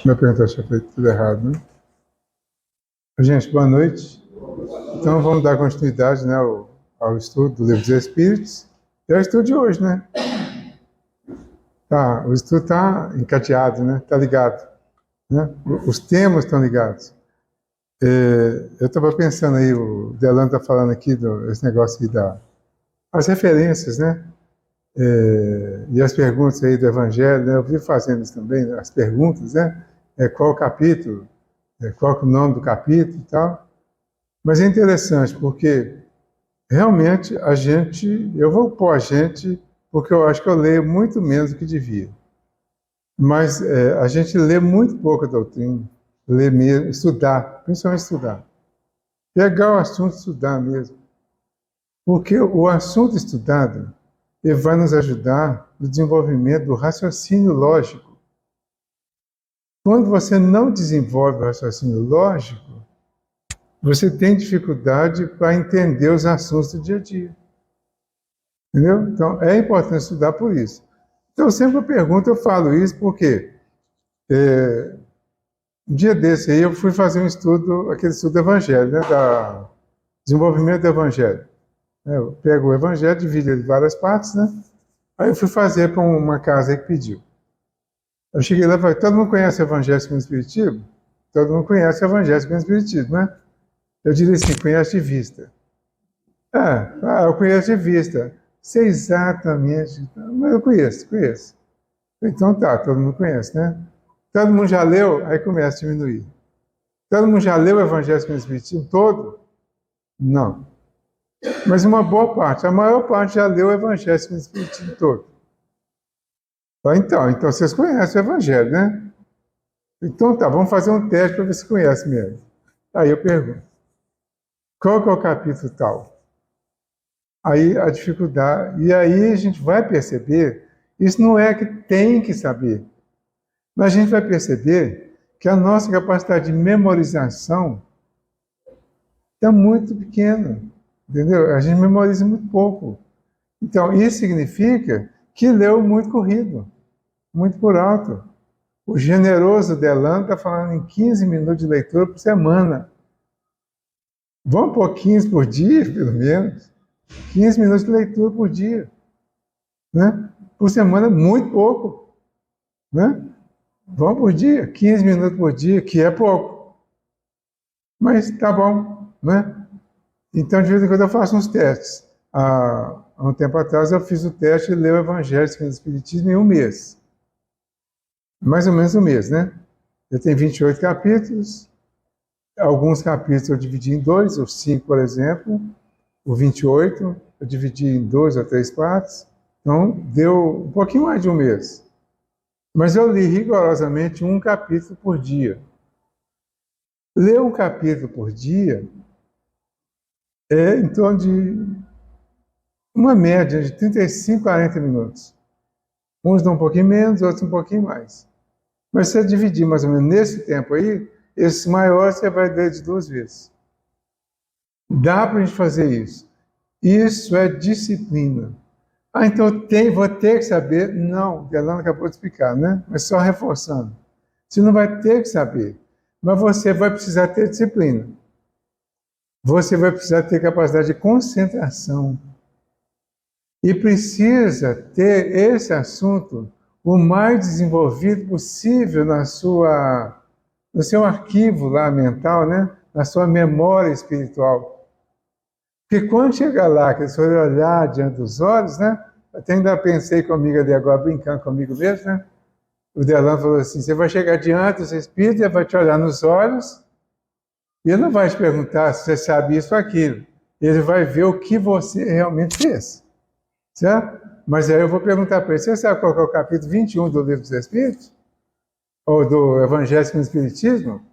Minha pergunta tinha feito tudo errado, né? Gente, boa noite. Então vamos dar continuidade, né, ao estudo do Livro dos Espíritos. É o estudo de hoje, né? Tá, o estudo está encadeado, né? Está ligado, né? Os temas estão ligados. Eu estava pensando aí, o Delano está falando aqui esse negócio aí as referências, né? E as perguntas aí do Evangelho, né? Eu vi fazendo isso também, né? As perguntas, né? Qual o capítulo, qual que é o nome do capítulo e tal. Mas é interessante porque realmente eu vou pôr a gente, porque eu acho que eu leio muito menos do que devia. Mas a gente lê muito pouco a doutrina, lê mesmo, estudar, principalmente estudar. Pegar o assunto e estudar mesmo. Porque o assunto estudado, ele vai nos ajudar no desenvolvimento do raciocínio lógico. Quando você não desenvolve o raciocínio lógico, você tem dificuldade para entender os assuntos do dia a dia. Entendeu? Então, é importante estudar por isso. Então, sempre eu pergunto, eu falo isso porque um dia desse aí eu fui fazer um estudo, aquele estudo do Evangelho, né, da desenvolvimento do Evangelho. Eu pego o Evangelho, divido ele em várias partes, né? Aí eu fui fazer para uma casa aí que pediu. Eu cheguei lá e falei, todo mundo conhece o Evangelho segundo o Espiritismo? Todo mundo conhece o Evangelho segundo o Espiritismo, né? Eu diria assim, conhece de vista. Eu conheço de vista. Sei exatamente, mas eu conheço. Então tá, todo mundo conhece, né? Todo mundo já leu, aí começa a diminuir. Todo mundo já leu o Evangelho segundo o Espiritismo todo? Não. Mas uma boa parte, a maior parte já leu o Evangelho segundo o Espiritismo todo. Então vocês conhecem o Evangelho, né? Então tá, vamos fazer um teste para ver se conhece mesmo. Aí eu pergunto, qual que é o capítulo tal? Aí a dificuldade, e aí a gente vai perceber, isso não é que tem que saber, mas a gente vai perceber que a nossa capacidade de memorização está muito pequena, entendeu? A gente memoriza muito pouco. Então, isso significa que leu muito corrido, muito por alto. O generoso Delano está falando em 15 minutos de leitura por semana. Vamos por 15 por dia, pelo menos. 15 minutos de leitura por dia. Né? Por semana, muito pouco. Né? Vamos por dia, 15 minutos por dia, que é pouco. Mas tá bom. Né? Então, de vez em quando eu faço uns testes. Há um tempo atrás eu fiz o teste de ler o Evangelho segundo o Espiritismo em um mês. Mais ou menos um mês, né? Eu tenho 28 capítulos. Alguns capítulos eu dividi em dois, o 5, por exemplo. O 28 eu dividi em duas ou três partes. Então, deu um pouquinho mais de um mês. Mas eu li rigorosamente um capítulo por dia. Ler um capítulo por dia é em torno de uma média de 35 a 40 minutos. Uns dão um pouquinho menos, outros um pouquinho mais. Mas se você dividir mais ou menos nesse tempo aí, esses maiores você vai ler de duas vezes. Dá para a gente fazer isso. Isso é disciplina. Então vou ter que saber? Não, o Delano acabou de explicar, né? Mas só reforçando. Você não vai ter que saber, mas você vai precisar ter disciplina. Você vai precisar ter capacidade de concentração. E precisa ter esse assunto o mais desenvolvido possível no seu arquivo lá mental, né? Na sua memória espiritual. Porque quando chegar lá, que você olhar diante dos olhos, né? Até ainda pensei comigo ali agora, brincando comigo mesmo, né? O Delano falou assim, você vai chegar diante dos espíritos, ele vai te olhar nos olhos, e ele não vai te perguntar se você sabe isso ou aquilo. Ele vai ver o que você realmente fez. Certo? Mas aí eu vou perguntar para ele, você sabe qual é o capítulo 21 do Livro dos Espíritos? Ou do Evangelho segundo o Espiritismo?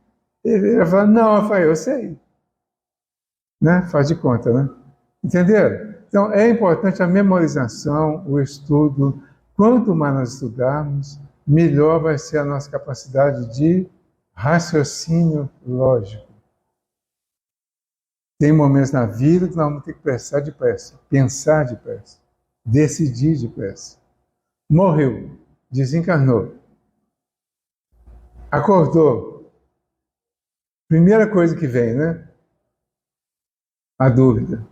Ele vai falar, não, Rafael, eu sei. Né? Faz de conta, né? Entenderam? Então, é importante a memorização, o estudo. Quanto mais nós estudarmos, melhor vai ser a nossa capacidade de raciocínio lógico. Tem momentos na vida que nós vamos ter que pensar depressa, decidir depressa. Morreu, desencarnou. Acordou. Primeira coisa que vem, né? A dúvida.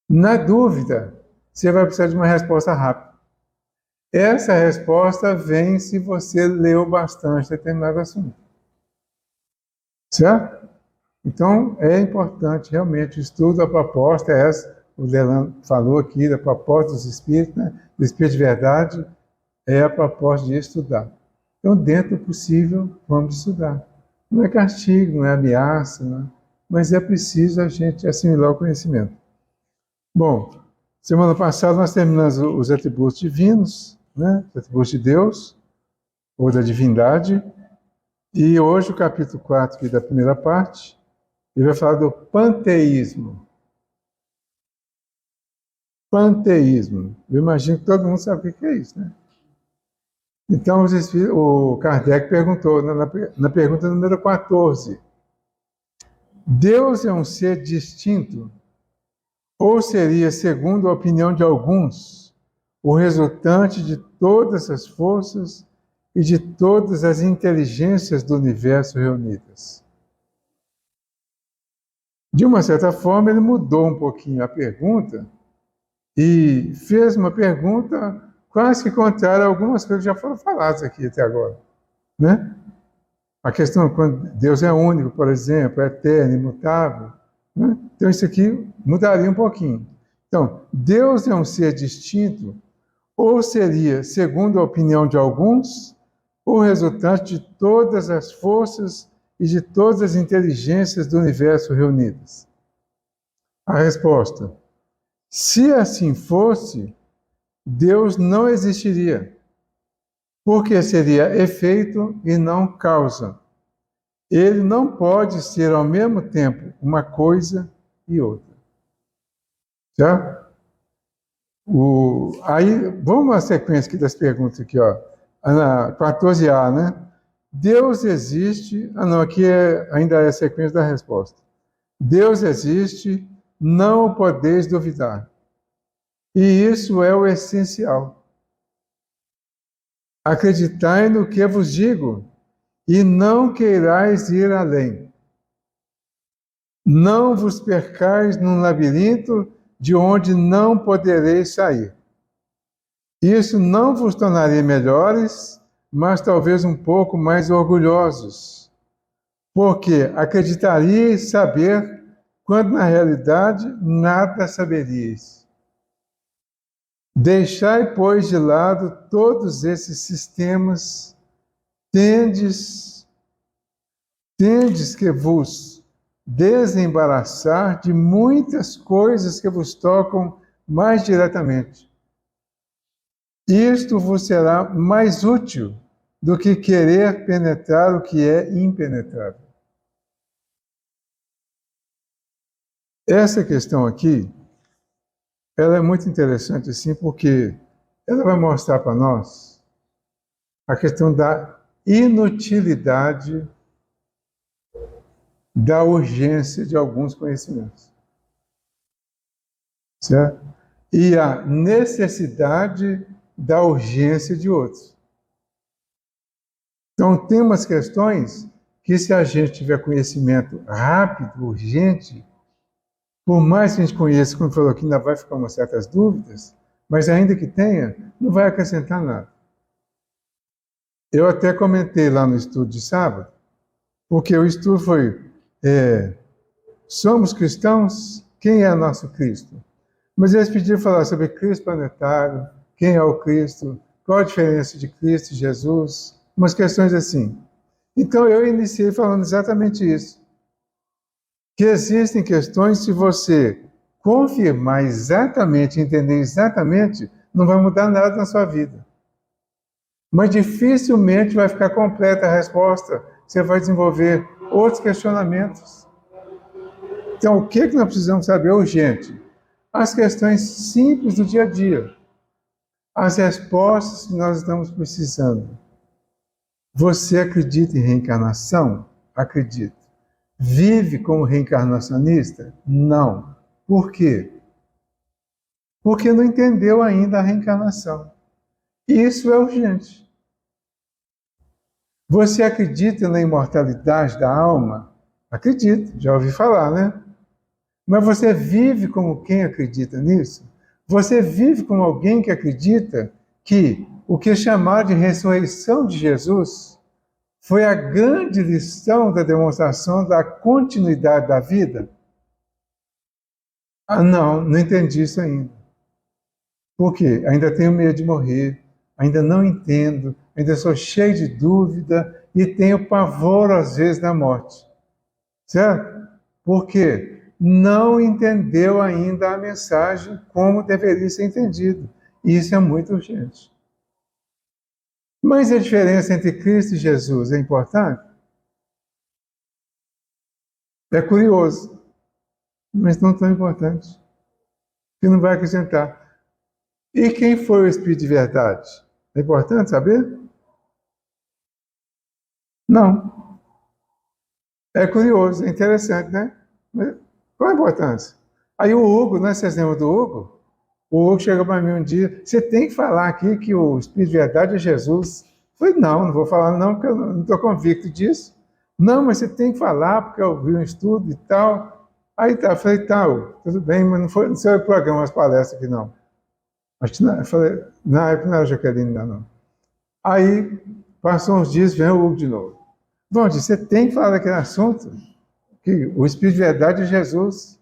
Na dúvida, você vai precisar de uma resposta rápida. Essa resposta vem se você leu bastante determinado assunto. Certo? Então, é importante realmente o estudo, a proposta é essa, o Lelan falou aqui da proposta dos Espíritos, né? Do Espírito de Verdade, é a proposta de estudar. Então, dentro do possível, vamos estudar. Não é castigo, não é ameaça, né? Mas é preciso a gente assimilar o conhecimento. Bom, semana passada nós terminamos os atributos divinos, né? Os atributos de Deus, ou da divindade, e hoje o capítulo 4 aqui da primeira parte, ele vai falar do panteísmo. Panteísmo. Eu imagino que todo mundo sabe o que é isso, né? Então, o Kardec perguntou, na pergunta número 14, Deus é um ser distinto? Ou seria, segundo a opinião de alguns, o resultante de todas as forças e de todas as inteligências do universo reunidas? De uma certa forma, ele mudou um pouquinho a pergunta e fez uma pergunta quase que contrária a algumas coisas que já foram faladas aqui até agora, né? A questão quando Deus é único, por exemplo, é eterno, imutável, né? Então isso aqui mudaria um pouquinho. Então, Deus é um ser distinto, ou seria, segundo a opinião de alguns, o resultante de todas as forças e de todas as inteligências do universo reunidas? A resposta: se assim fosse, Deus não existiria, porque seria efeito e não causa. Ele não pode ser ao mesmo tempo uma coisa e outra. Certo? Aí, vamos à sequência aqui das perguntas aqui, ó. 14A, né? Deus existe. Ah, não, aqui ainda é a sequência da resposta. Deus existe, não o podeis duvidar. E isso é o essencial. Acreditai no que vos digo, e não queirais ir além. Não vos percais num labirinto de onde não podereis sair. Isso não vos tornaria melhores, mas talvez um pouco mais orgulhosos, porque acreditaríeis saber, quando na realidade nada saberíeis. Deixai, pois, de lado todos esses sistemas, tendes que vos desembaraçar de muitas coisas que vos tocam mais diretamente. Isto vos será mais útil do que querer penetrar o que é impenetrável. Essa questão aqui, ela é muito interessante, assim, porque ela vai mostrar para nós a questão da inutilidade da urgência de alguns conhecimentos. Certo? E a necessidade da urgência de outros. Então, tem umas questões que, se a gente tiver conhecimento rápido, urgente, por mais que a gente conheça, como falou aqui, ainda vai ficar umas certas dúvidas, mas ainda que tenha, não vai acrescentar nada. Eu até comentei lá no estudo de sábado, porque o estudo foi somos cristãos? Quem é nosso Cristo? Mas eles pediram falar sobre Cristo planetário, quem é o Cristo, qual a diferença de Cristo e Jesus, umas questões assim. Então eu iniciei falando exatamente isso. Que existem questões, se você confirmar exatamente, entender exatamente, não vai mudar nada na sua vida. Mas dificilmente vai ficar completa a resposta. Você vai desenvolver outros questionamentos. Então, o que nós precisamos saber urgente? As questões simples do dia a dia. As respostas que nós estamos precisando. Você acredita em reencarnação? Acredito. Vive como reencarnacionista? Não. Por quê? Porque não entendeu ainda a reencarnação. Isso é urgente. Você acredita na imortalidade da alma? Acredito, já ouvi falar, né? Mas você vive como quem acredita nisso? Você vive como alguém que acredita que o que é chamado de ressurreição de Jesus foi a grande lição da demonstração da continuidade da vida? Ah, não entendi isso ainda. Por quê? Ainda tenho medo de morrer, ainda não entendo, ainda sou cheio de dúvida e tenho pavor, às vezes, da morte. Certo? Por quê? Não entendeu ainda a mensagem como deveria ser entendido. Isso é muito urgente. Mas a diferença entre Cristo e Jesus é importante? É curioso, mas não tão importante, que não vai acrescentar. E quem foi o Espírito de verdade? É importante saber? Não. É curioso, é interessante, né? Mas qual a importância? Aí o Hugo, né? Vocês lembram do Hugo? O Hugo chegou para mim um dia, você tem que falar aqui que o Espírito de verdade é Jesus. Eu falei, não vou falar não, porque eu não estou convicto disso. Não, mas você tem que falar, porque eu vi um estudo e tal. Aí tá, eu falei, tá, Hugo, tudo bem, mas não foi no seu programa as palestras aqui, não. Acho que não, eu falei, na época não era Jaqueline, não. Aí, passou uns dias, vem o Hugo de novo. Bom, você tem que falar daquele assunto, que o Espírito de verdade é Jesus.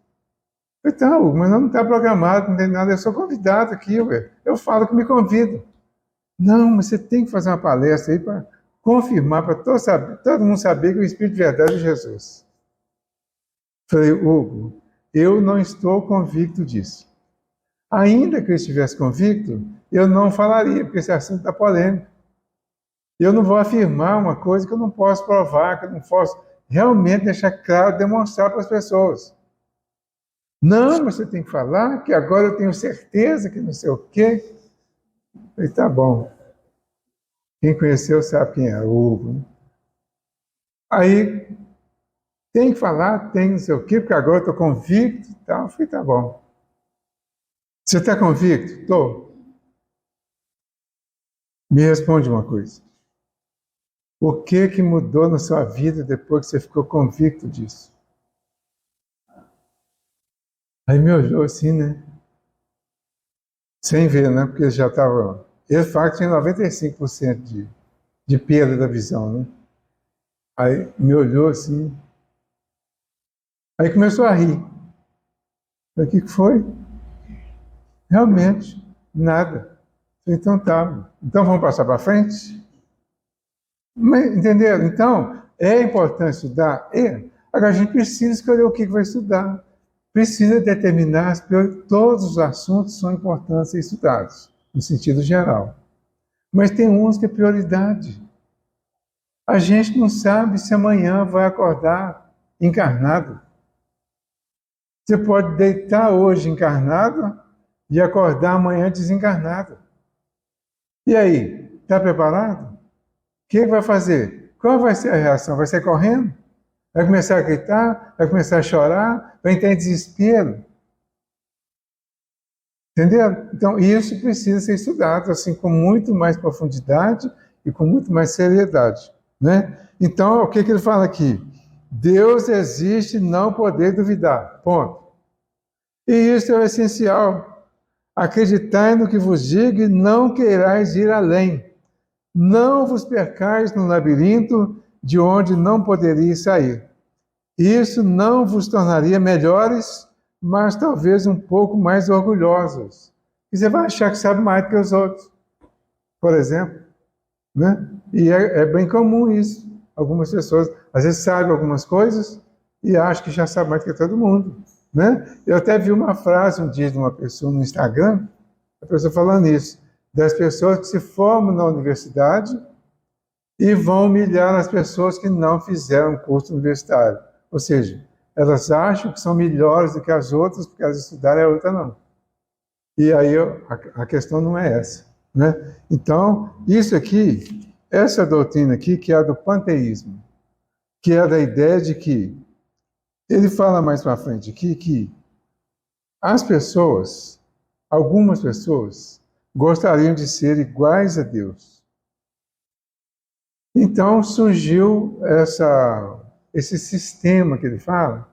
Então, mas não está programado, não tem nada, eu sou convidado aqui, ué. Eu falo que me convido. Não, mas você tem que fazer uma palestra aí para confirmar, para todo mundo saber que o Espírito de verdade é Jesus. Falei, Hugo, eu não estou convicto disso. Ainda que eu estivesse convicto, eu não falaria, porque esse assunto está polêmico. Eu não vou afirmar uma coisa que eu não posso provar, que eu não posso realmente deixar claro, demonstrar para as pessoas. Não, você tem que falar que agora eu tenho certeza que não sei o quê. Falei, tá bom. Quem conheceu sabe quem é, o Hugo. Né? Aí, tem que falar, tem não sei o quê, porque agora eu estou convicto e tal. Eu falei, tá bom. Você está convicto? Estou. Me responde uma coisa. O que mudou na sua vida depois que você ficou convicto disso? Aí me olhou assim, né? Sem ver, né? Porque já estava... Ele fala que tinha 95% de perda da visão, né? Aí me olhou assim. Aí começou a rir. Falei, o que foi? Realmente, nada. Falei, então tá. Então vamos passar para frente? Mas, entenderam? Então, é importante estudar? É. Agora, a gente precisa escolher o que vai estudar. Precisa determinar as todos os assuntos são importantes ser estudados, no sentido geral. Mas tem uns que é prioridade. A gente não sabe se amanhã vai acordar encarnado. Você pode deitar hoje encarnado e acordar amanhã desencarnado. E aí, está preparado? O que vai fazer? Qual vai ser a reação? Vai ser correndo? Vai começar a gritar? Vai começar a chorar? Vai entrar em desespero? Entendeu? Então, isso precisa ser estudado assim com muito mais profundidade e com muito mais seriedade, né? Então, o que ele fala aqui? Deus existe, não poder duvidar. Ponto. E isso é o essencial. Acreditai no que vos digo e não queirais ir além. Não vos percais no labirinto de onde não poderíeis sair. Isso não vos tornaria melhores, mas talvez um pouco mais orgulhosos. E você vai achar que sabe mais do que os outros, por exemplo. Né? E é bem comum isso. Algumas pessoas, às vezes, sabem algumas coisas e acham que já sabe mais do que todo mundo. Né? Eu até vi uma frase um dia de uma pessoa no Instagram, a pessoa falando isso, das pessoas que se formam na universidade e vão humilhar as pessoas que não fizeram curso universitário. Ou seja, elas acham que são melhores do que as outras porque elas estudaram e a outra não. E aí a questão não é essa. Né? Então, isso aqui, essa doutrina aqui, que é a do panteísmo, que é da ideia de que, ele fala mais para frente aqui, que as pessoas, algumas pessoas, gostariam de ser iguais a Deus. Então surgiu esse sistema que ele fala,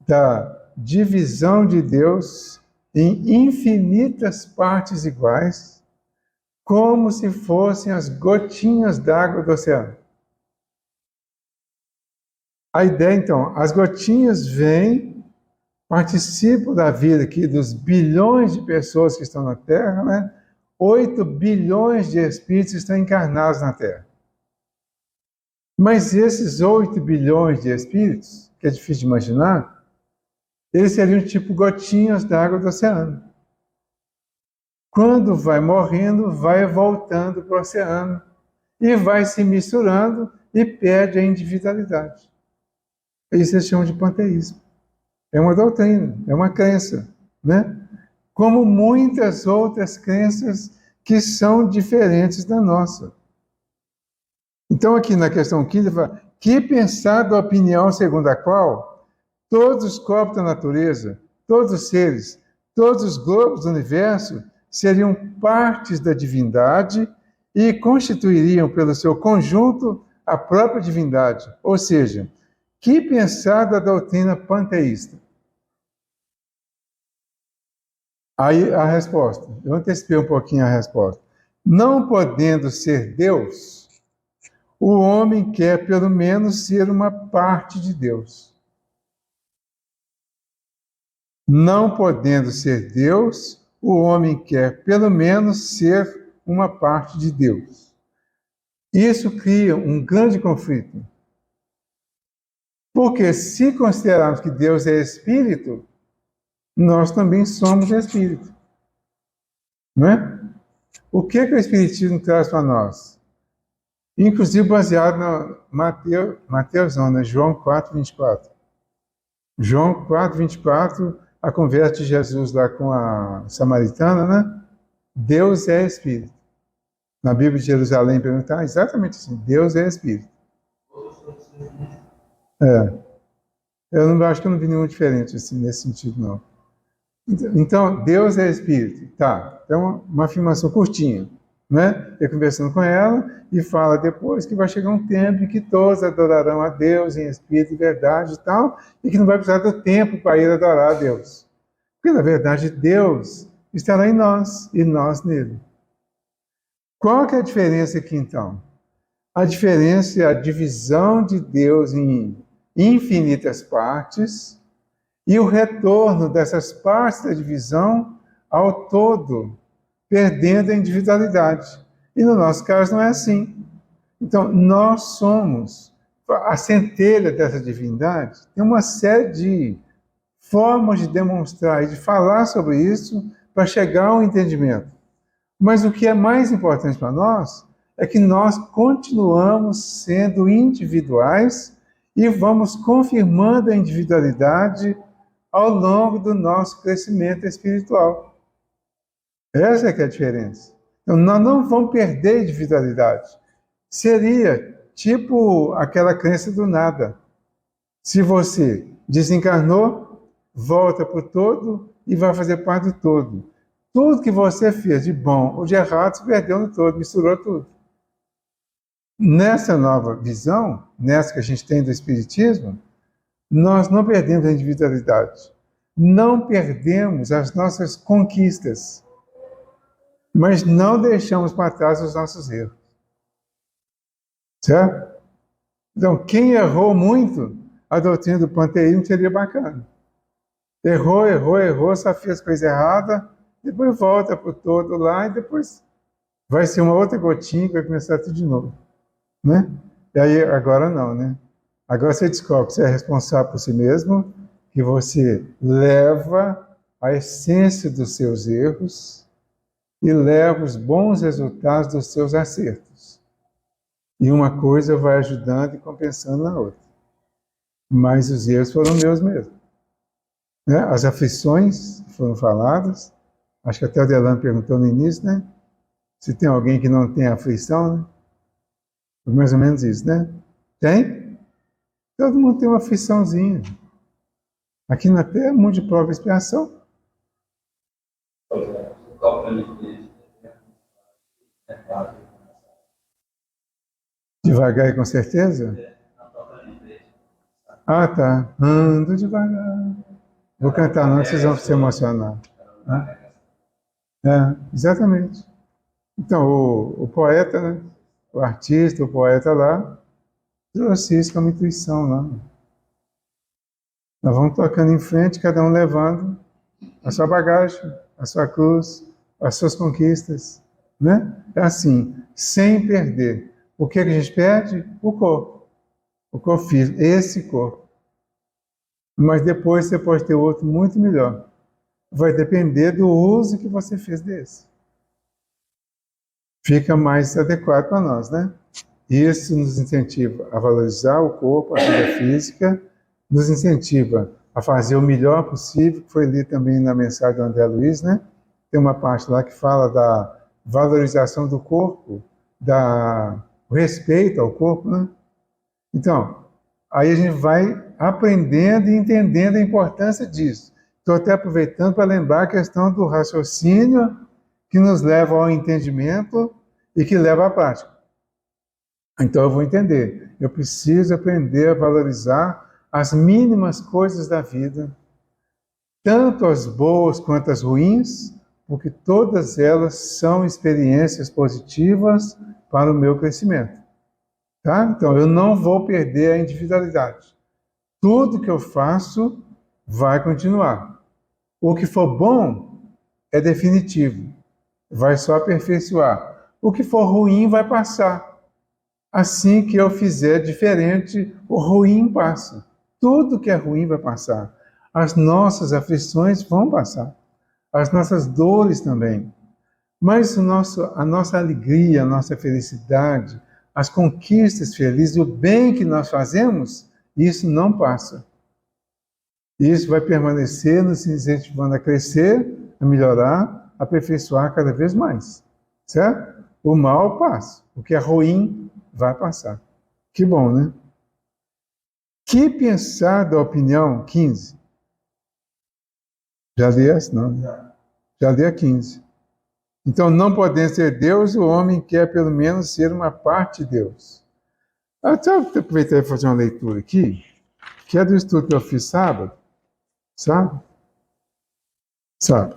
da divisão de Deus em infinitas partes iguais, como se fossem as gotinhas d'água do oceano. A ideia, então, as gotinhas vêm, participam da vida aqui dos bilhões de pessoas que estão na Terra, né? 8 bilhões de espíritos estão encarnados na Terra. Mas esses 8 bilhões de espíritos, que é difícil de imaginar, eles seriam tipo gotinhas d'água do oceano. Quando vai morrendo, vai voltando para o oceano e vai se misturando e perde a individualidade. Isso eles chamam de panteísmo. É uma doutrina, é uma crença, né? Como muitas outras crenças que são diferentes da nossa. Então, aqui na questão 15, fala, que pensar da opinião segundo a qual todos os corpos da natureza, todos os seres, todos os globos do universo seriam partes da divindade e constituiriam pelo seu conjunto a própria divindade. Ou seja, que pensar da doutrina panteísta? Aí a resposta, eu antecipei um pouquinho a resposta. Não podendo ser Deus, o homem quer pelo menos ser uma parte de Deus. Não podendo ser Deus, o homem quer pelo menos ser uma parte de Deus. Isso cria um grande conflito. Porque se considerarmos que Deus é espírito, nós também somos espírito. Não é? O que o Espiritismo traz para nós? Inclusive baseado no Mateus não, né? João 4:24. João 4:24, a conversa de Jesus lá com a samaritana, né? Deus é espírito. Na Bíblia de Jerusalém perguntar exatamente assim, Deus é espírito. É, eu não acho que eu não vi nenhum diferente assim nesse sentido não. Então, Deus é espírito. Tá, é uma afirmação curtinha, né? Ele conversando com ela e fala depois que vai chegar um tempo em que todos adorarão a Deus em espírito e verdade e tal, e que não vai precisar do tempo para ir adorar a Deus. Porque, na verdade, Deus estará em nós e nós nele. Qual que é a diferença aqui, então? A diferença é a divisão de Deus em infinitas partes e o retorno dessas partes da divisão ao todo, perdendo a individualidade. E no nosso caso não é assim. Então, nós somos a centelha dessa divindade. Tem uma série de formas de demonstrar e de falar sobre isso para chegar ao entendimento. Mas o que é mais importante para nós é que nós continuamos sendo individuais e vamos confirmando a individualidade ao longo do nosso crescimento espiritual. Essa é que é a diferença. Então, nós não vamos perder a individualidade. Seria tipo aquela crença do nada. Se você desencarnou, volta para o todo e vai fazer parte do todo. Tudo que você fez de bom ou de errado se perdeu no todo, misturou tudo. Nessa nova visão, nessa que a gente tem do Espiritismo, nós não perdemos a individualidade. Não perdemos as nossas conquistas, mas não deixamos para trás os nossos erros. Certo? Então, quem errou muito, a doutrina do panteísmo seria bacana. Errou, só fez coisa errada, depois volta para o todo lá e depois vai ser uma outra gotinha que vai começar tudo de novo. Né? E aí, agora não, né? Agora você descobre que você é responsável por si mesmo, que você leva a essência dos seus erros e leva os bons resultados dos seus acertos. E uma coisa vai ajudando e compensando na outra. Mas os erros foram meus mesmo. Né? As aflições foram faladas. Acho que até o Delano perguntou no início, né? Se tem alguém que não tem aflição, né? Foi mais ou menos isso, né? Tem? Todo mundo tem uma afliçãozinha. Aqui na Terra é um monte de prova e expiação. Devagar e com certeza? Ah, tá. Ando devagar. Vou cantar não, que vocês vão se emocionar. Né? É, exatamente. Então, o poeta, né? O artista, o poeta lá, trouxe isso como intuição lá. Nós vamos tocando em frente, cada um levando a sua bagagem, a sua cruz, as suas conquistas, né? É assim, sem perder. O que a gente perde? O corpo físico, esse corpo. Mas depois você pode ter outro muito melhor. Vai depender do uso que você fez desse. Fica mais adequado para nós, né? Isso nos incentiva a valorizar o corpo, a vida física, nos incentiva a fazer o melhor possível, que foi lido também na mensagem do André Luiz, né? Tem uma parte lá que fala da valorização do corpo, o respeito ao corpo, né? Então, aí a gente vai aprendendo e entendendo a importância disso. Estou até aproveitando para lembrar a questão do raciocínio que nos leva ao entendimento e que leva à prática. Então eu vou entender. Eu preciso aprender a valorizar as mínimas coisas da vida, tanto as boas quanto as ruins, porque todas elas são experiências positivas para o meu crescimento. Tá? Então eu não vou perder a individualidade. Tudo que eu faço vai continuar. O que for bom é definitivo, vai só aperfeiçoar. O que for ruim vai passar. Assim que eu fizer diferente, o ruim passa. Tudo que é ruim vai passar. As nossas aflições vão passar. As nossas dores também. Mas a nossa alegria, a nossa felicidade, as conquistas felizes, o bem que nós fazemos, isso não passa. Isso vai permanecer nos incentivando a crescer, a melhorar, a aperfeiçoar cada vez mais. Certo? O mal passa. O que é ruim vai passar. Que bom, né? Que pensar da opinião 15? Já li essa? Não. Já li a 15. Então, não podendo ser Deus, o homem quer pelo menos ser uma parte de Deus. Até eu aproveitar e fazer uma leitura aqui, que é do estudo que eu fiz sábado, sabe? Sabe?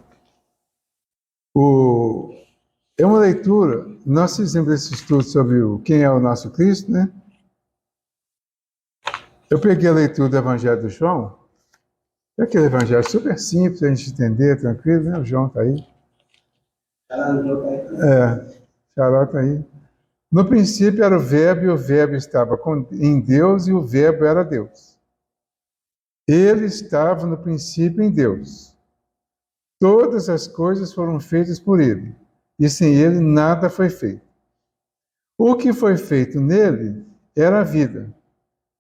É uma leitura, nós fizemos esse estudo sobre quem é o nosso Cristo, né? Eu peguei a leitura do Evangelho do João, é aquele evangelho super simples, a gente entender, tranquilo, né? O João está aí. Xará está aí. No princípio era o Verbo, e o Verbo estava em Deus, e o Verbo era Deus. Ele estava no princípio em Deus. Todas as coisas foram feitas por ele, e sem ele nada foi feito. O que foi feito nele era a vida,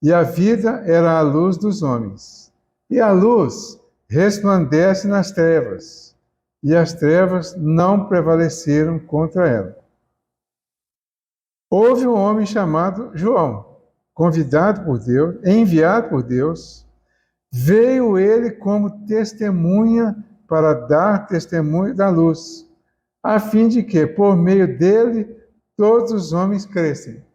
e a vida era a luz dos homens. E a luz resplandece nas trevas, e as trevas não prevaleceram contra ela. Houve um homem chamado João, convidado por Deus, enviado por Deus. Veio ele como testemunha para dar testemunho da luz, a fim de que, por meio dele, todos os homens crescem.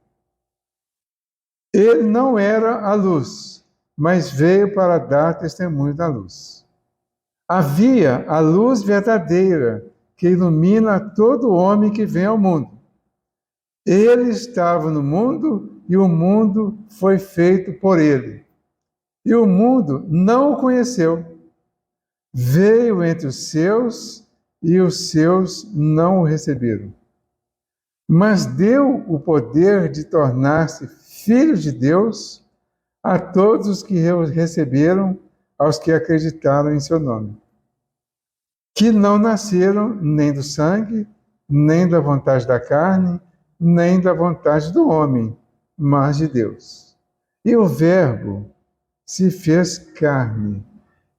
Ele não era a luz, mas veio para dar testemunho da luz. Havia a luz verdadeira, que ilumina todo homem que vem ao mundo. Ele estava no mundo e o mundo foi feito por ele. E o mundo não o conheceu. Veio entre os seus e os seus não o receberam. Mas deu o poder de tornar-se filhos de Deus a todos os que o receberam, aos que acreditaram em seu nome. Que não nasceram nem do sangue, nem da vontade da carne, nem da vontade do homem, mas de Deus. E o Verbo se fez carne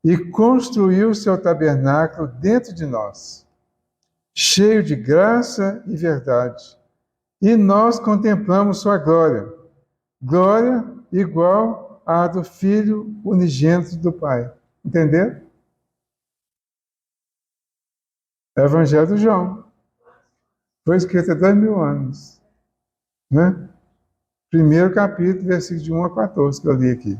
e construiu seu tabernáculo dentro de nós, cheio de graça e verdade. E nós contemplamos sua glória, glória igual à do Filho unigênito do Pai. Entendeu? Evangelho de João. Foi escrito há 2000 anos. Né? Primeiro capítulo, versículo de 1 a 14, que eu li aqui.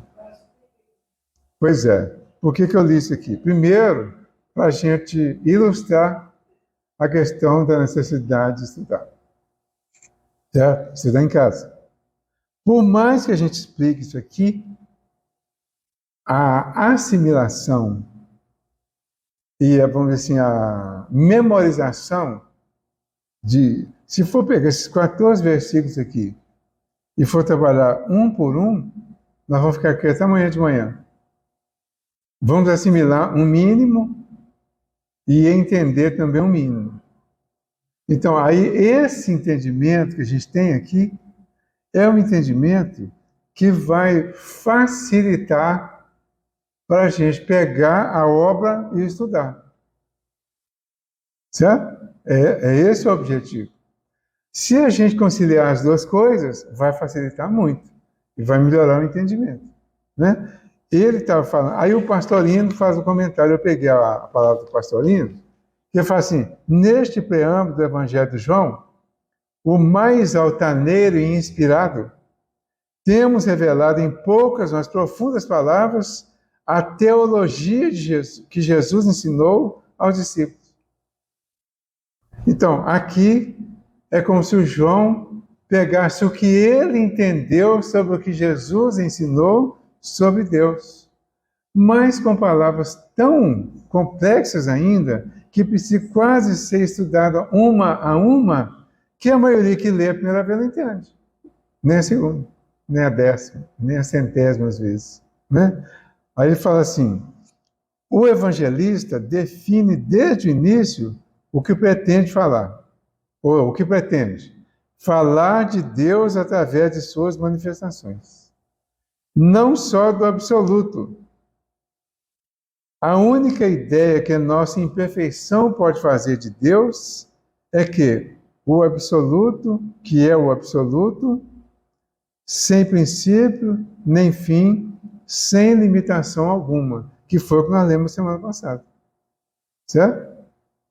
Pois é. Por que eu li isso aqui? Primeiro, para a gente ilustrar a questão da necessidade de estudar. Certo? Estudar em casa. Por mais que a gente explique isso aqui, a assimilação e, vamos dizer assim, a memorização se for pegar esses 14 versículos aqui e for trabalhar um por um, nós vamos ficar aqui até amanhã de manhã. Vamos assimilar um mínimo e entender também um mínimo. Então, aí, esse entendimento que a gente tem aqui é um entendimento que vai facilitar para a gente pegar a obra e estudar. Certo? É esse o objetivo. Se a gente conciliar as duas coisas, vai facilitar muito e vai melhorar o entendimento. Né? Ele estava falando, aí o Pastorino faz um comentário, eu peguei a palavra do Pastorino, que ele fala assim, neste preâmbulo do Evangelho de João, o mais altaneiro e inspirado, temos revelado em poucas, mas profundas palavras a teologia de Jesus, que Jesus ensinou aos discípulos. Então, aqui é como se o João pegasse o que ele entendeu sobre o que Jesus ensinou sobre Deus, mas com palavras tão complexas ainda, que precisa quase ser estudada uma a uma, que a maioria que lê a primeira vez não entende. Nem a segunda, nem a 10ª, nem a 100ª às vezes. Né? Aí ele fala assim, o evangelista define desde o início o que pretende falar. Ou o que pretende? Falar de Deus através de suas manifestações. Não só do absoluto. A única ideia que a nossa imperfeição pode fazer de Deus é que o absoluto, que é o absoluto, sem princípio, nem fim, sem limitação alguma, que foi o que nós lemos semana passada. Certo?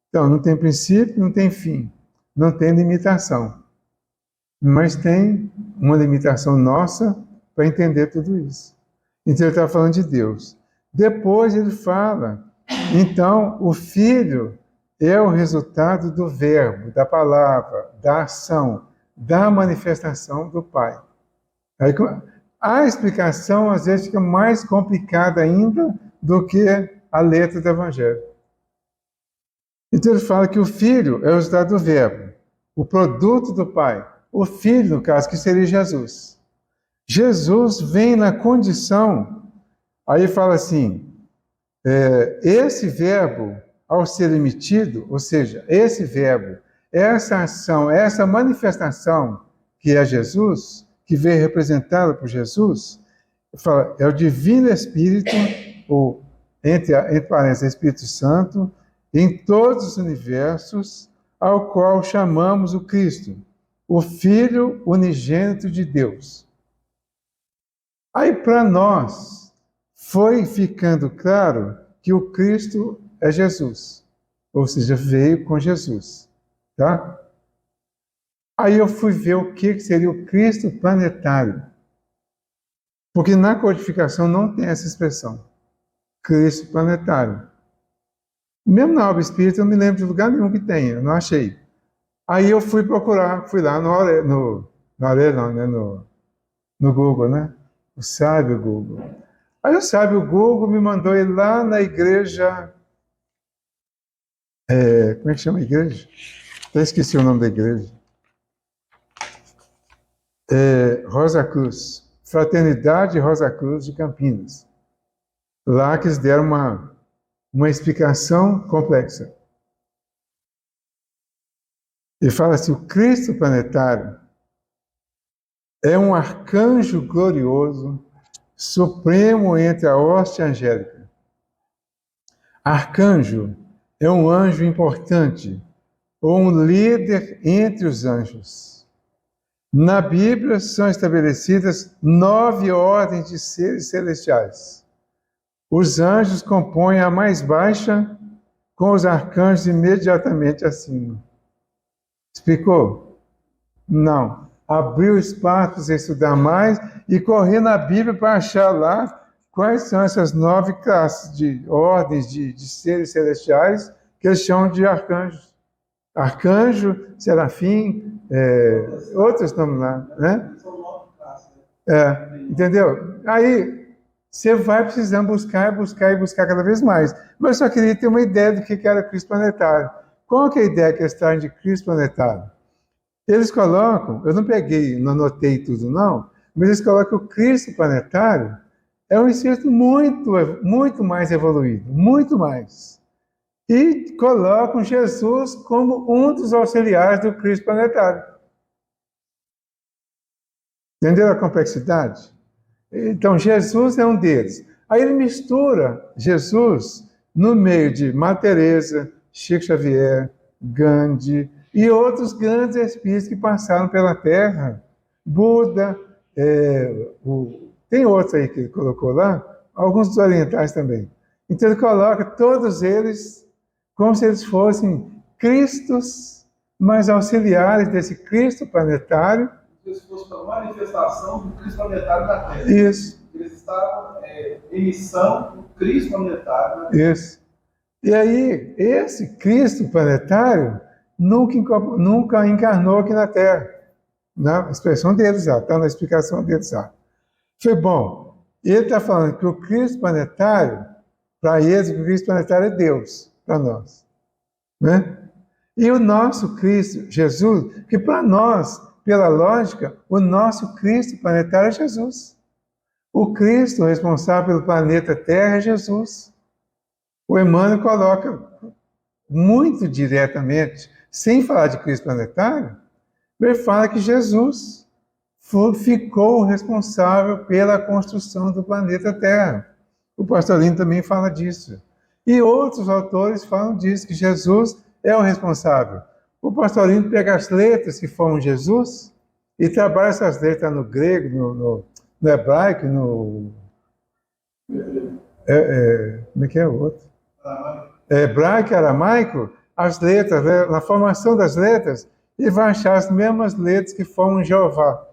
Então, não tem princípio, não tem fim, não tem limitação. Mas tem uma limitação nossa para entender tudo isso. Então, ele está falando de Deus. Depois ele fala, então, o Filho é o resultado do verbo, da palavra, da ação, da manifestação do Pai. Aí, a explicação, às vezes, fica mais complicada ainda do que a letra do Evangelho. Então ele fala que o Filho é o resultado do verbo, o produto do Pai. O Filho, no caso, que seria Jesus. Jesus vem na condição, aí fala assim, esse verbo, ao ser emitido, ou seja, esse verbo, essa ação, essa manifestação que é Jesus, que veio representado por Jesus, fala, é o Divino Espírito, ou entre parênteses, Espírito Santo, em todos os universos, ao qual chamamos o Cristo, o Filho unigênito de Deus. Aí, para nós, foi ficando claro que o Cristo é Jesus, ou seja, veio com Jesus, tá? Aí eu fui ver o que seria o Cristo planetário, porque na codificação não tem essa expressão, Cristo planetário. Mesmo na obra espírita, eu não me lembro de lugar nenhum que tenha, eu não achei. Aí eu fui procurar, fui lá no Google, né? O sábio Google. Aí o sábio Google me mandou ir lá na igreja, como é que chama a igreja? Até esqueci o nome da igreja. Rosa Cruz, Fraternidade Rosa Cruz de Campinas. Lá que eles deram uma explicação complexa. Ele fala assim, o Cristo planetário é um arcanjo glorioso, supremo entre a hoste angélica. Arcanjo é um anjo importante, ou um líder entre os anjos. Na Bíblia são estabelecidas 9 ordens de seres celestiais. Os anjos compõem a mais baixa, com os arcanjos imediatamente acima. Explicou? Não. abrir o espaço para você estudar mais e correr na Bíblia para achar lá quais são essas 9 classes de ordens de seres celestiais que eles chamam de arcanjos. Arcanjo, serafim, outros nomes lá, né? Entendeu? Aí você vai precisando buscar cada vez mais. Mas eu só queria ter uma ideia do que era Cristo planetário. Qual que é a ideia que eles trazem de Cristo planetário? Eles colocam, eu não peguei, não anotei tudo não, mas eles colocam que o Cristo planetário é um espírito muito mais evoluído, muito mais. E colocam Jesus como um dos auxiliares do Cristo planetário. Entendeu a complexidade? Então, Jesus é um deles. Aí ele mistura Jesus no meio de Madre Teresa, Chico Xavier, Gandhi e outros grandes espíritos que passaram pela Terra. Buda, tem outros aí que ele colocou lá, alguns dos orientais também. Então ele coloca todos eles como se eles fossem Cristos, mas auxiliares desse Cristo planetário. Se fosse uma manifestação do Cristo planetário na Terra. Isso. Eles estavam em missão do Cristo planetário. Né? Isso. E aí, esse Cristo planetário nunca encarnou aqui na Terra. Na expressão deles já, está na explicação deles já. Foi bom. Ele está falando que o Cristo planetário, para eles, o Cristo planetário é Deus, para nós. Né? E o nosso Cristo, Jesus, que para nós, pela lógica, o nosso Cristo planetário é Jesus. O Cristo responsável pelo planeta Terra é Jesus. O Emmanuel coloca muito diretamente, sem falar de Cristo planetário, ele fala que Jesus ficou responsável pela construção do planeta Terra. O Pastorino também fala disso. E outros autores falam disso, que Jesus é o responsável. O Pastorino pega as letras que formam Jesus e trabalha essas letras no grego, no hebraico, como é que é o outro? Hebraico e aramaico, as letras, né? Na formação das letras, ele vai achar as mesmas letras que formam Jeová.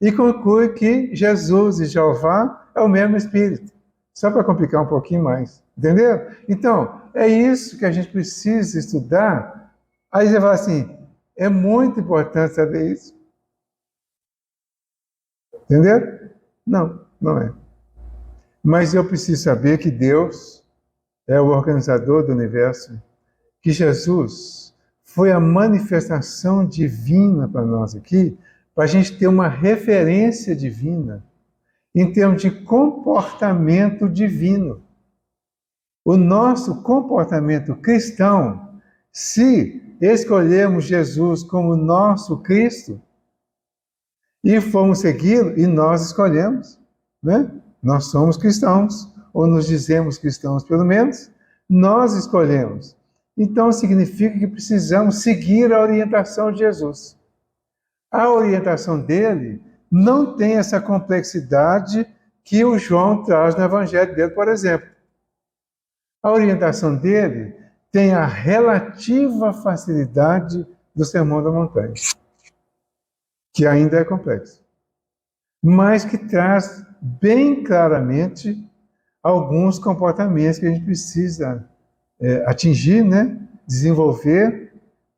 E conclui que Jesus e Jeová é o mesmo Espírito. Só para complicar um pouquinho mais. Entendeu? Então, é isso que a gente precisa estudar. Aí você fala assim, é muito importante saber isso. Entendeu? Não, não é. Mas eu preciso saber que Deus é o organizador do universo, que Jesus foi a manifestação divina para nós aqui, para a gente ter uma referência divina em termos de comportamento divino. O nosso comportamento cristão, se escolhermos Jesus como nosso Cristo e formos segui-lo, e nós escolhemos, né? Nós somos cristãos, ou nos dizemos cristãos pelo menos, nós escolhemos. Então significa que precisamos seguir a orientação de Jesus. A orientação dele não tem essa complexidade que o João traz no evangelho dele, por exemplo. A orientação dele tem a relativa facilidade do Sermão da Montanha, que ainda é complexo, mas que traz bem claramente alguns comportamentos que a gente precisa atingir, né? Desenvolver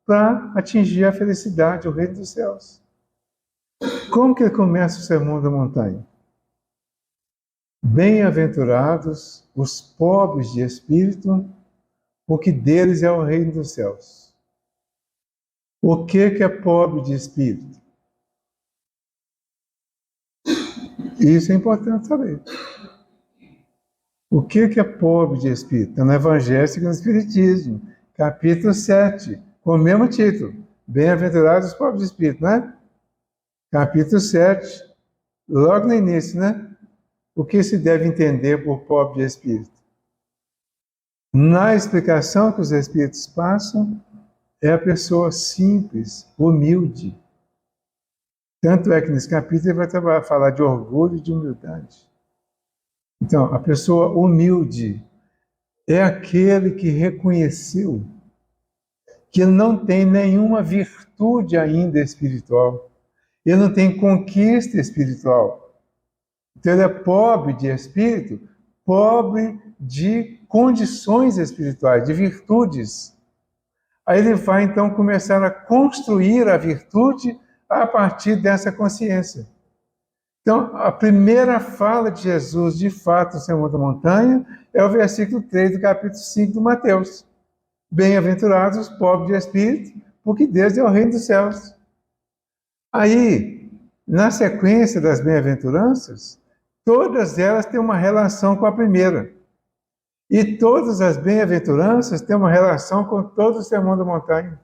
para atingir a felicidade, o reino dos céus. Como que ele começa o Sermão da Montanha? Bem-aventurados os pobres de espírito, porque deles é o reino dos céus. O que é pobre de espírito? Isso é importante saber. O que é pobre de espírito? Está no Evangelho segundo o Espiritismo, capítulo 7, com o mesmo título. Bem-aventurados os pobres de espírito, né? Capítulo 7, logo no início, né? O que se deve entender por pobre de espírito? Na explicação que os espíritos passam, é a pessoa simples, humilde. Tanto é que nesse capítulo ele vai falar de orgulho e de humildade. Então, a pessoa humilde é aquele que reconheceu que não tem nenhuma virtude ainda espiritual ele não tem conquista espiritual. Então ele é pobre de espírito, pobre de condições espirituais, de virtudes. Aí ele vai então começar a construir a virtude a partir dessa consciência. Então, a primeira fala de Jesus, de fato, no Sermão da Montanha, é o versículo 3 do capítulo 5 de Mateus. Bem-aventurados os pobres de espírito, porque Deus é o reino dos céus. Aí, na sequência das bem-aventuranças, todas elas têm uma relação com a primeira. E todas as bem-aventuranças têm uma relação com todo o Sermão da Montanha.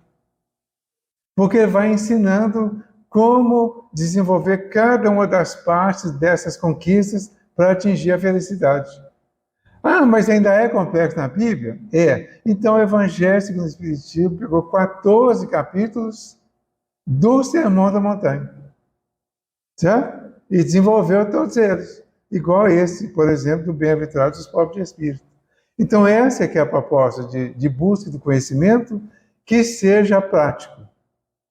Porque vai ensinando como desenvolver cada uma das partes dessas conquistas para atingir a felicidade. Ah, mas ainda é complexo na Bíblia? É. Então, o Evangelho segundo o Espiritismo pegou 14 capítulos do Sermão da Montanha, certo? E desenvolveu todos eles. Igual esse, por exemplo, do Bem-aventurados os pobres de espírito. Então, essa é que é a proposta de busca do conhecimento que seja prático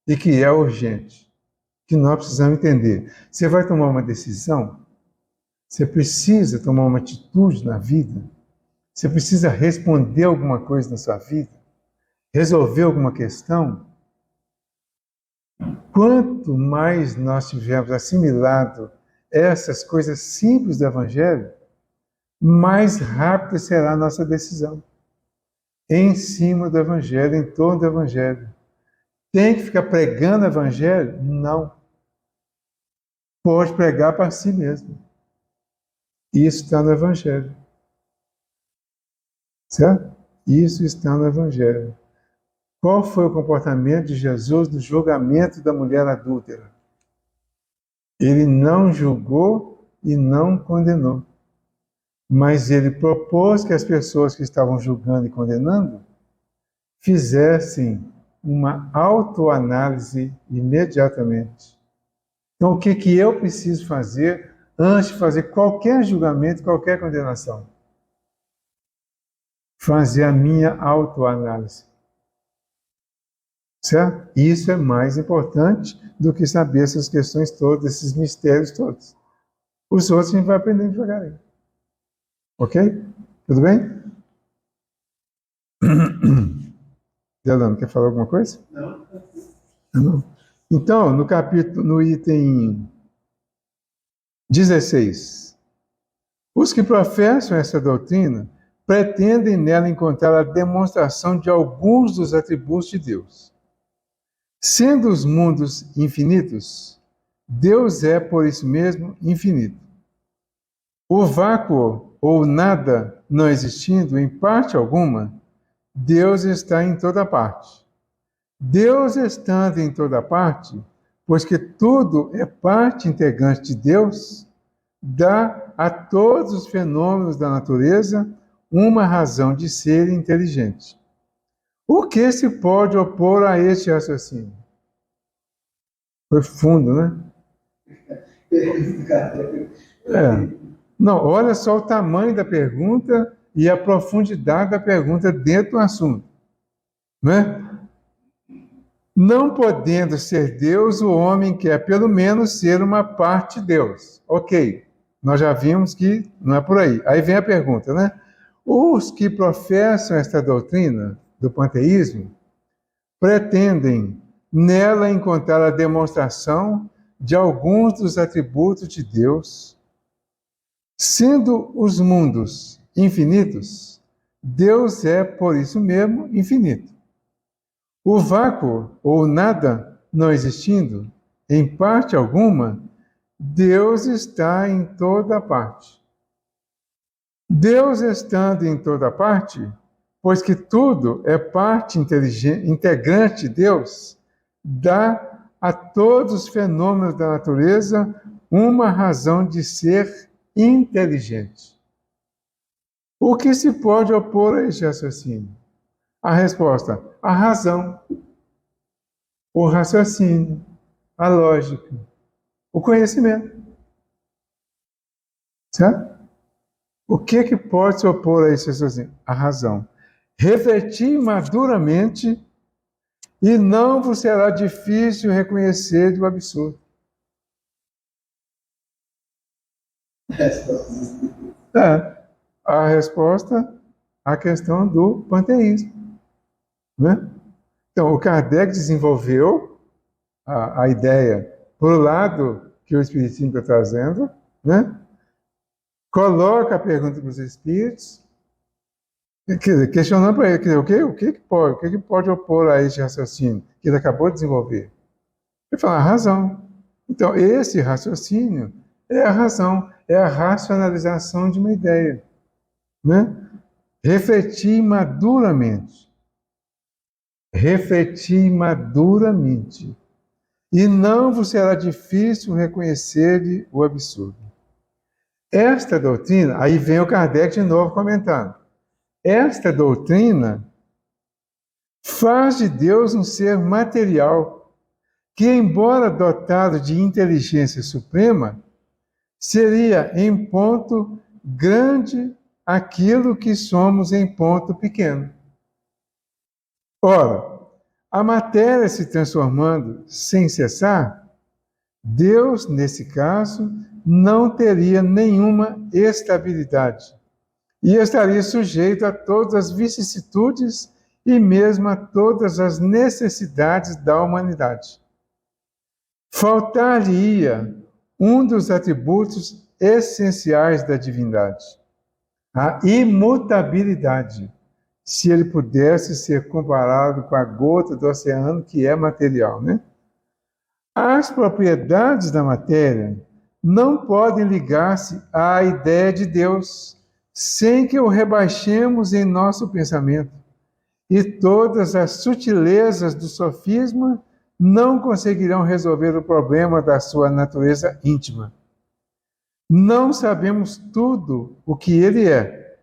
e que é urgente, que nós precisamos entender. Você vai tomar uma decisão, você precisa tomar uma atitude na vida, você precisa responder alguma coisa na sua vida, resolver alguma questão. Quanto mais nós tivermos assimilado essas coisas simples do Evangelho, mais rápida será a nossa decisão. Em cima do Evangelho, em torno do Evangelho. Tem que ficar pregando o Evangelho? Não. Pode pregar para si mesmo. Isso está no Evangelho. Certo? Isso está no Evangelho. Qual foi o comportamento de Jesus no julgamento da mulher adúltera? Ele não julgou e não condenou. Mas ele propôs que as pessoas que estavam julgando e condenando fizessem uma autoanálise imediatamente. Então, o que eu preciso fazer antes de fazer qualquer julgamento, qualquer condenação? Fazer a minha autoanálise. Certo? Isso é mais importante do que saber essas questões todas, esses mistérios todos. Os outros a gente vai aprendendo devagarinho. Ok? Tudo bem? Delano, quer falar alguma coisa? Não. Não. Então, no item 16, os que professam essa doutrina pretendem nela encontrar a demonstração de alguns dos atributos de Deus. Sendo os mundos infinitos, Deus é, por isso mesmo, infinito. O vácuo ou nada não existindo em parte alguma, Deus está em toda parte. Deus estando em toda parte, pois que tudo é parte integrante de Deus, dá a todos os fenômenos da natureza uma razão de ser inteligente. O que se pode opor a este raciocínio? Foi fundo, né? Não, olha só o tamanho da pergunta e a profundidade da pergunta dentro do assunto. Né? Não podendo ser Deus, o homem quer pelo menos ser uma parte de Deus. Ok, nós já vimos que não é por aí. Aí vem a pergunta, né? Os que professam esta doutrina do panteísmo pretendem nela encontrar a demonstração de alguns dos atributos de Deus. Sendo os mundos infinitos, Deus é, por isso mesmo, infinito. O vácuo, ou nada, não existindo, em parte alguma, Deus está em toda parte. Deus estando em toda parte, pois que tudo é parte integrante de Deus, dá a todos os fenômenos da natureza uma razão de ser inteligente. O que se pode opor a este raciocínio? A resposta: a razão, o raciocínio, a lógica, o conhecimento. Certo? O que pode se opor a este raciocínio? A razão. Refletir maduramente e não vos será difícil reconhecer o absurdo. É a resposta à questão do panteísmo, né? Então, o Kardec desenvolveu a ideia por lado que o Espiritismo está trazendo, né? Coloca a pergunta para os espíritos, questionando para ele, o que pode opor a esse raciocínio que ele acabou de desenvolver? Ele fala, a razão. Então, esse raciocínio é a razão, é a racionalização de uma ideia, né? Refletir maduramente. Refletir maduramente. E não vos será difícil reconhecer o absurdo. Esta doutrina, aí vem o Kardec de novo comentando. Esta doutrina faz de Deus um ser material, que, embora dotado de inteligência suprema, seria em ponto grande aquilo que somos em ponto pequeno. Ora, a matéria se transformando sem cessar, Deus, nesse caso, não teria nenhuma estabilidade e estaria sujeito a todas as vicissitudes e mesmo a todas as necessidades da humanidade. Faltar-lhe-ia um dos atributos essenciais da divindade, a imutabilidade, se ele pudesse ser comparado com a gota do oceano, que é material, né? As propriedades da matéria não podem ligar-se à ideia de Deus sem que o rebaixemos em nosso pensamento. E todas as sutilezas do sofisma não conseguirão resolver o problema da sua natureza íntima. Não sabemos tudo o que ele é,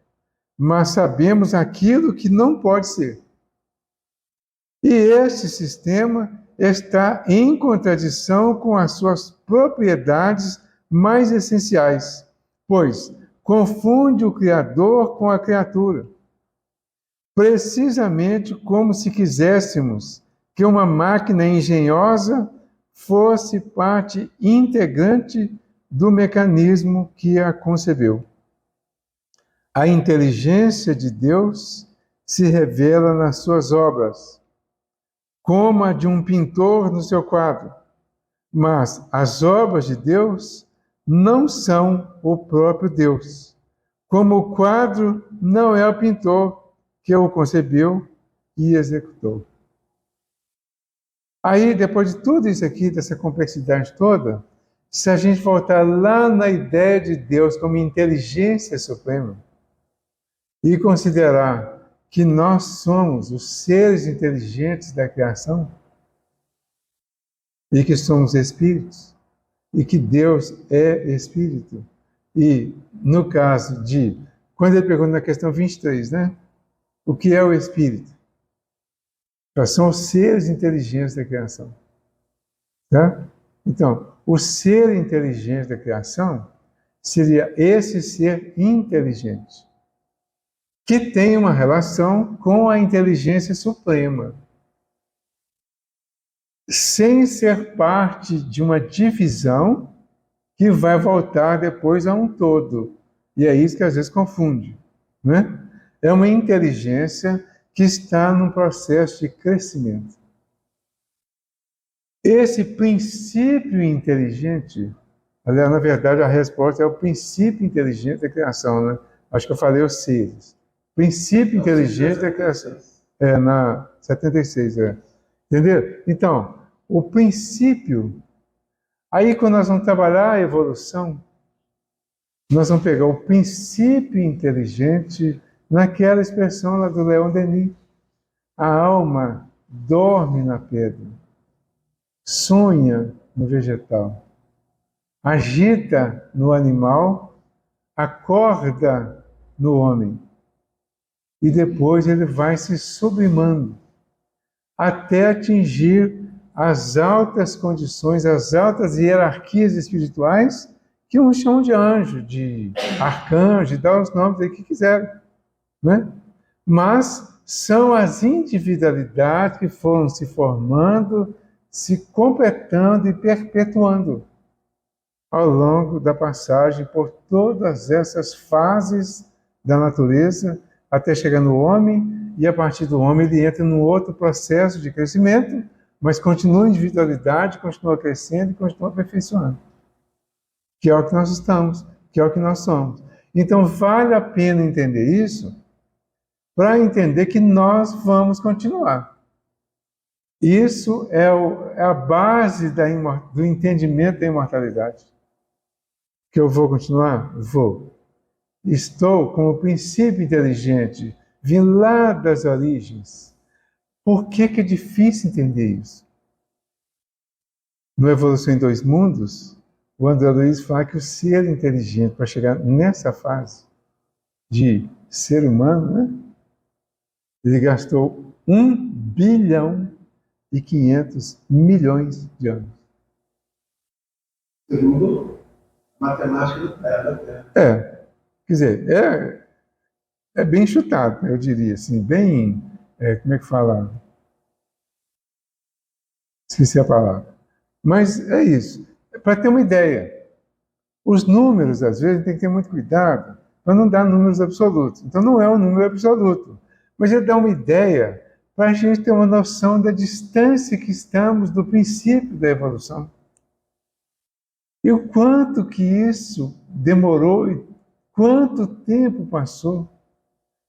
mas sabemos aquilo que não pode ser. E este sistema está em contradição com as suas propriedades mais essenciais, pois confunde o Criador com a criatura. Precisamente como se quiséssemos que uma máquina engenhosa fosse parte integrante do mecanismo que a concebeu. A inteligência de Deus se revela nas suas obras, como a de um pintor no seu quadro, mas as obras de Deus não são o próprio Deus, como o quadro não é o pintor que o concebeu e executou. Aí, depois de tudo isso aqui, dessa complexidade toda, se a gente voltar lá na ideia de Deus como inteligência suprema e considerar que nós somos os seres inteligentes da criação e que somos espíritos e que Deus é espírito. E no caso de, quando ele pergunta na questão 23, né? O que é o espírito? São os seres inteligentes da criação. Tá? Então, o ser inteligente da criação seria esse ser inteligente, que tem uma relação com a inteligência suprema, sem ser parte de uma divisão que vai voltar depois a um todo. E é isso que às vezes confunde, né? É uma inteligência que está num processo de crescimento. Esse princípio inteligente, aliás, na verdade, a resposta é o princípio inteligente da criação, né? Acho que eu falei os seres. Princípio inteligente da criação. É, na 76, é. Entendeu? Então, o princípio. Aí, quando nós vamos trabalhar a evolução, nós vamos pegar o princípio inteligente naquela expressão lá do Leon Denis. A alma dorme na pedra, sonha no vegetal, agita no animal, acorda no homem. E depois ele vai se sublimando até atingir as altas condições, as altas hierarquias espirituais que uns chamam de anjo, de arcanjo, dá os nomes aí que quiserem, né? Mas são as individualidades que foram se formando, se completando e perpetuando. ao longo da passagem por todas essas fases da natureza, até chegar no homem, e a partir do homem ele entra num outro processo de crescimento, mas continua a individualidade, continua crescendo e continua aperfeiçoando. Que é o que nós estamos, que é o que nós somos. Então vale a pena entender isso para entender que nós vamos continuar. Isso é a base do entendimento da imortalidade. Que eu vou continuar? Vou. Estou como princípio inteligente, vim lá das origens. Por que é difícil entender isso? No Evolução em Dois Mundos, o André Luiz fala que o ser inteligente, para chegar nessa fase de ser humano, né, ele gastou 1,5 bilhão de anos. Segundo a matemática da Terra. Quer dizer, é bem chutado, eu diria assim, bem, como é que fala? Esqueci a palavra. Mas é isso. Para ter uma ideia, os números, às vezes, tem que ter muito cuidado para não dar números absolutos. Então, não é um número absoluto, mas ele dá uma ideia para a gente ter uma noção da distância que estamos do princípio da evolução. E o quanto que isso demorou e quanto tempo passou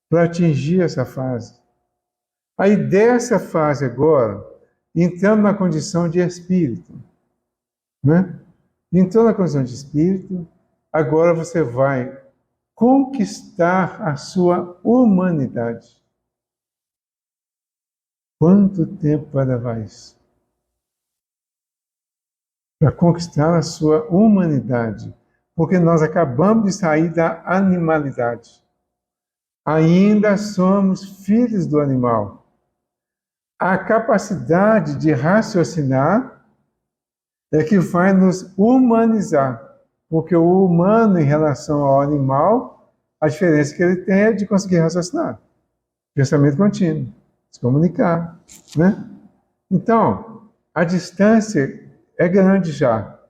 para atingir essa fase. Aí, dessa fase agora, entrando na condição de espírito, né? Entrou na condição de espírito, agora você vai conquistar a sua humanidade. Quanto tempo vai levar isso? Para conquistar a sua humanidade. Porque nós acabamos de sair da animalidade. Ainda somos filhos do animal. A capacidade de raciocinar é que vai nos humanizar. Porque o humano, em relação ao animal, a diferença que ele tem é de conseguir raciocinar. Pensamento contínuo, se comunicar, né? Então, a distância é grande já.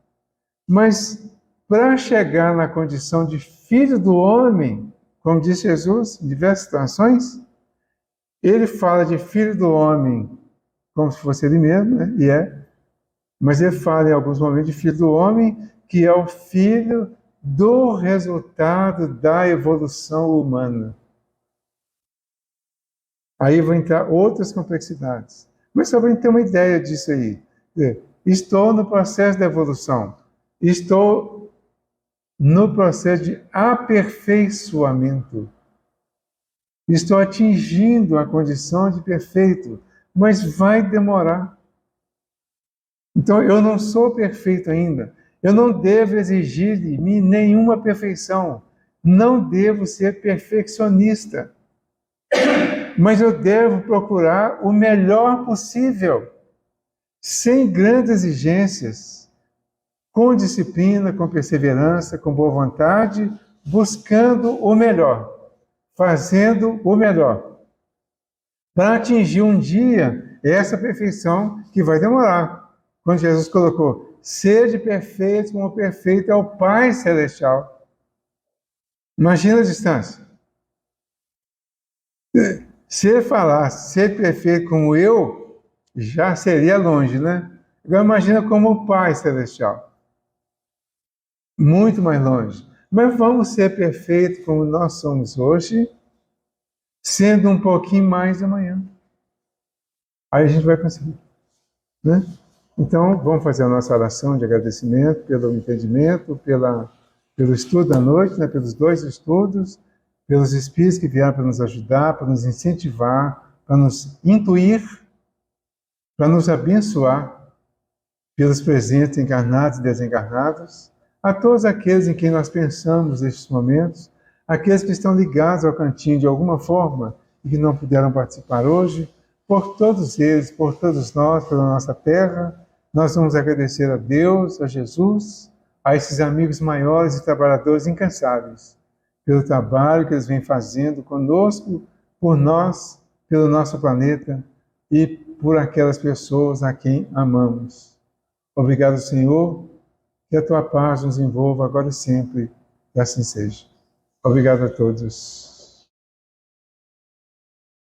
Mas, para chegar na condição de filho do homem, como disse Jesus em diversas situações, ele fala de filho do homem como se fosse ele mesmo, né? E é. Mas ele fala em alguns momentos de filho do homem, que é o filho do resultado da evolução humana. Aí vão entrar outras complexidades. Mas só para a gente ter uma ideia disso aí. Estou no processo de evolução. Estou no processo de aperfeiçoamento. Estou atingindo a condição de perfeito, mas vai demorar. Então, eu não sou perfeito ainda. Eu não devo exigir de mim nenhuma perfeição. Não devo ser perfeccionista. Mas eu devo procurar o melhor possível, sem grandes exigências, com disciplina, com perseverança, com boa vontade, buscando o melhor, fazendo o melhor, para atingir um dia essa perfeição que vai demorar. Quando Jesus colocou, sede perfeito como perfeito é o Pai Celestial. Imagina a distância. Se ele falasse ser perfeito como eu, já seria longe, né? Agora imagina como o Pai Celestial. Muito mais longe. Mas vamos ser perfeitos como nós somos hoje, sendo um pouquinho mais amanhã. Aí a gente vai conseguir, né? Então, vamos fazer a nossa oração de agradecimento pelo entendimento, pelo estudo da noite, né? Pelos 2 estudos, pelos espíritos que vieram para nos ajudar, para nos incentivar, para nos intuir, para nos abençoar, pelos presentes encarnados e desencarnados, a todos aqueles em quem nós pensamos nestes momentos, aqueles que estão ligados ao cantinho de alguma forma e que não puderam participar hoje, por todos eles, por todos nós, pela nossa terra, nós vamos agradecer a Deus, a Jesus, a esses amigos maiores e trabalhadores incansáveis, pelo trabalho que eles vêm fazendo conosco, por nós, pelo nosso planeta e por aquelas pessoas a quem amamos. Obrigado, Senhor, Que a tua paz nos envolva agora e sempre, e assim seja. Obrigado a todos.